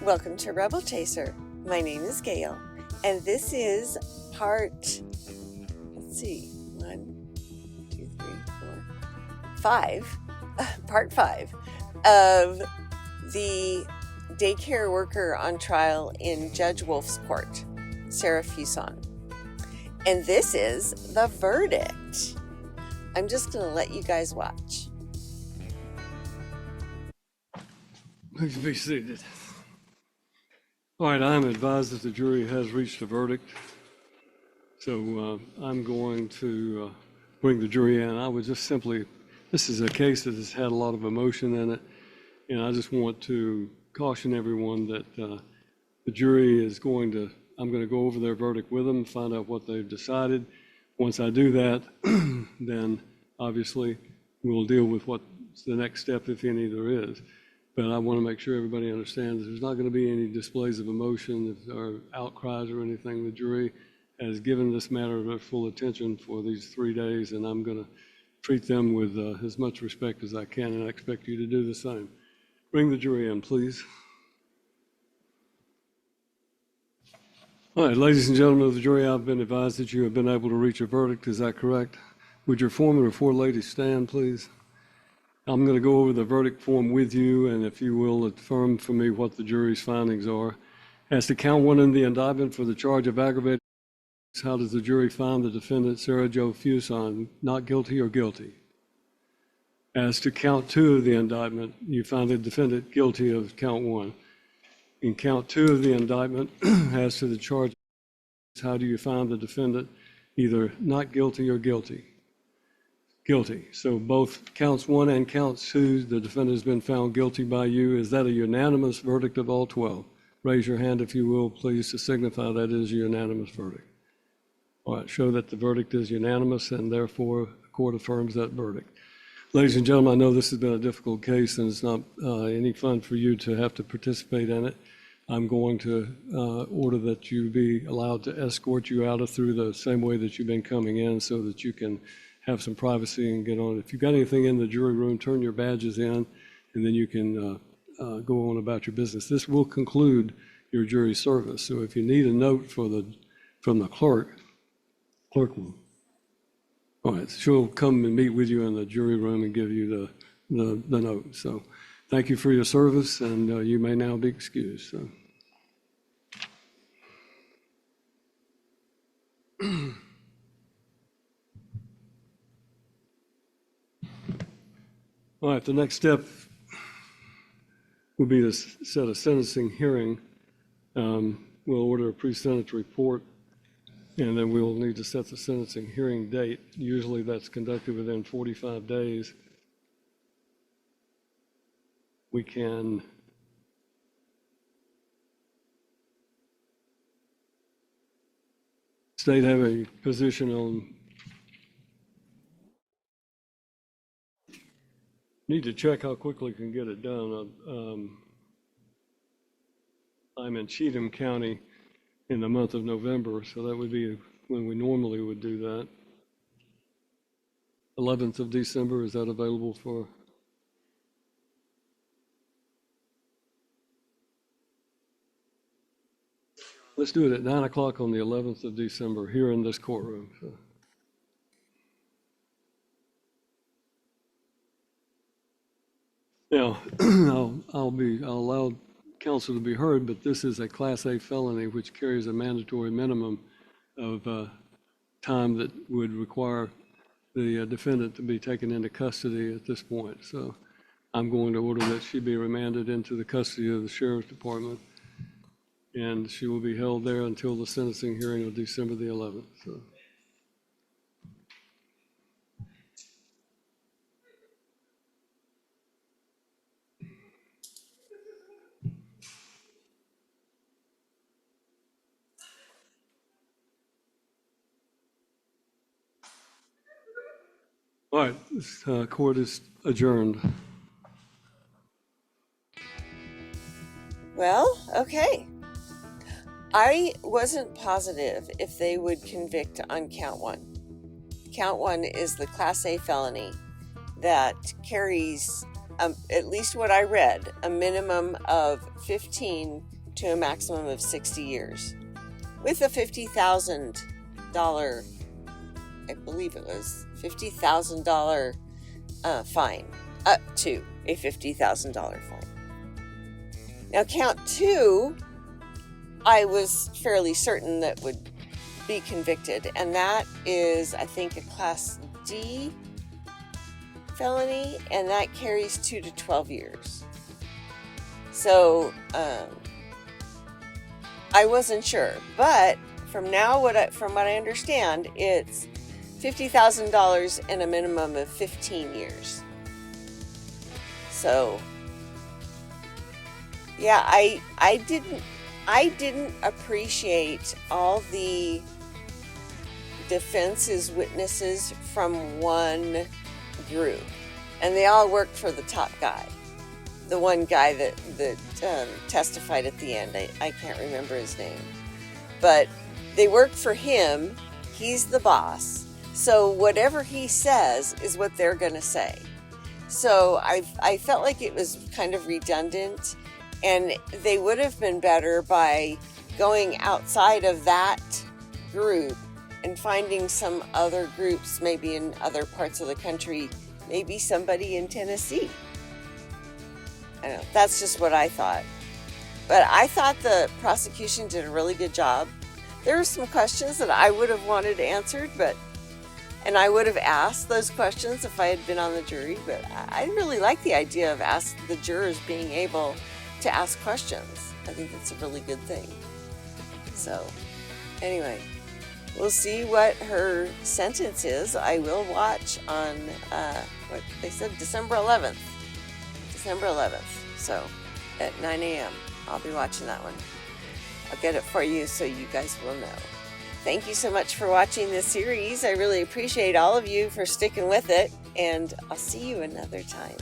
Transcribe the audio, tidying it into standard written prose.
Welcome to Rebel Chaser. My name is Gail, and this is part 5 of the daycare worker on trial in Judge Wolf's court, Sarah Fuson. And this is the verdict. I'm just going to let you guys watch. Please be seated. All right, I'm advised that the jury has reached a verdict. So I'm going to bring the jury in. I would just simply, this is a case that has had a lot of emotion in it. And I just want to caution everyone that the jury is I'm going to go over their verdict with them, find out what they've decided. Once I do that, then obviously we'll deal with what's the next step, if any there is. But I want to make sure everybody understands there's not going to be any displays of emotion or outcries or anything. The jury has given this matter their full attention for these 3 days, and I'm going to treat them with as much respect as I can, and I expect you to do the same. Bring the jury in, please. All right, ladies and gentlemen of the jury, I've been advised that you have been able to reach a verdict. Is that correct? Would your foreman or four ladies stand, please? I'm going to go over the verdict form with you, and if you will, affirm for me what the jury's findings are. As to count one in the indictment for the charge of aggravated, how does the jury find the defendant, Sarah Jo Fuson, not guilty or guilty? As to count two of the indictment, you find the defendant guilty of count one. In count two of the indictment, as to the charge, how do you find the defendant either not guilty or guilty? Guilty. So both counts one and count two, the defendant has been found guilty by you. Is that a unanimous verdict of all 12? Raise your hand if you will, please, to signify that is a unanimous verdict. All right, show that the verdict is unanimous, and therefore the court affirms that verdict. Ladies and gentlemen, I know this has been a difficult case, and it's not any fun for you to have to participate in it. I'm going to order that you be allowed to escort you out through the same way that you've been coming in so that you can have some privacy and get on. If you've got anything in the jury room, turn your badges in, and then you can go on about your business. This will conclude your jury service. So if you need a note from the clerk will. All right, she'll come and meet with you in the jury room and give you the note. So thank you for your service, and you may now be excused. So. All right, the next step will be to set a sentencing hearing. We'll order a pre-sentence report, and then we'll need to set the sentencing hearing date. Usually that's conducted within 45 days. We can state have a position on. Need to check how quickly we can get it done. I'm in Cheatham County in the month of November, so that would be when we normally would do that. 11th of December, is that available for? Let's do it at 9 o'clock on the 11th of December here in this courtroom. So. Now, I'll allow counsel to be heard, but this is a Class A felony, which carries a mandatory minimum of time that would require the defendant to be taken into custody at this point. So I'm going to order that she be remanded into the custody of the Sheriff's Department, and she will be held there until the sentencing hearing of December the 11th. So. All right, this court is adjourned. Well, okay. I wasn't positive if they would convict on count one. Count one is the Class A felony that carries at least what I read, a minimum of 15 to a maximum of 60 years, with a $50,000, I believe it was $50,000 fine, up to a $50,000 fine. Now, count 2, I was fairly certain that would be convicted, and that is, I think, a Class D felony, and that carries 2 to 12 years. So I wasn't sure, but from what I understand, it's $50,000 and a minimum of 15 years. So yeah, I didn't appreciate all the defense's witnesses from one group, and they all worked for the top guy, the one guy that testified at the end. I can't remember his name, but they worked for him. He's the boss, so whatever he says is what they're going to say. So I felt like it was kind of redundant, and they would have been better by going outside of that group and finding some other groups, maybe in other parts of the country, maybe somebody in Tennessee. I don't know, that's just what I thought. But I thought the prosecution did a really good job. There were some questions that I would have wanted answered, and I would have asked those questions if I had been on the jury, but I really like the idea of the jurors being able to ask questions. I think that's a really good thing. So anyway, we'll see what her sentence is. I will watch on what they said, December 11th. So at 9 a.m. I'll be watching that one. I'll get it for you so you guys will know. Thank you so much for watching this series. I really appreciate all of you for sticking with it, and I'll see you another time.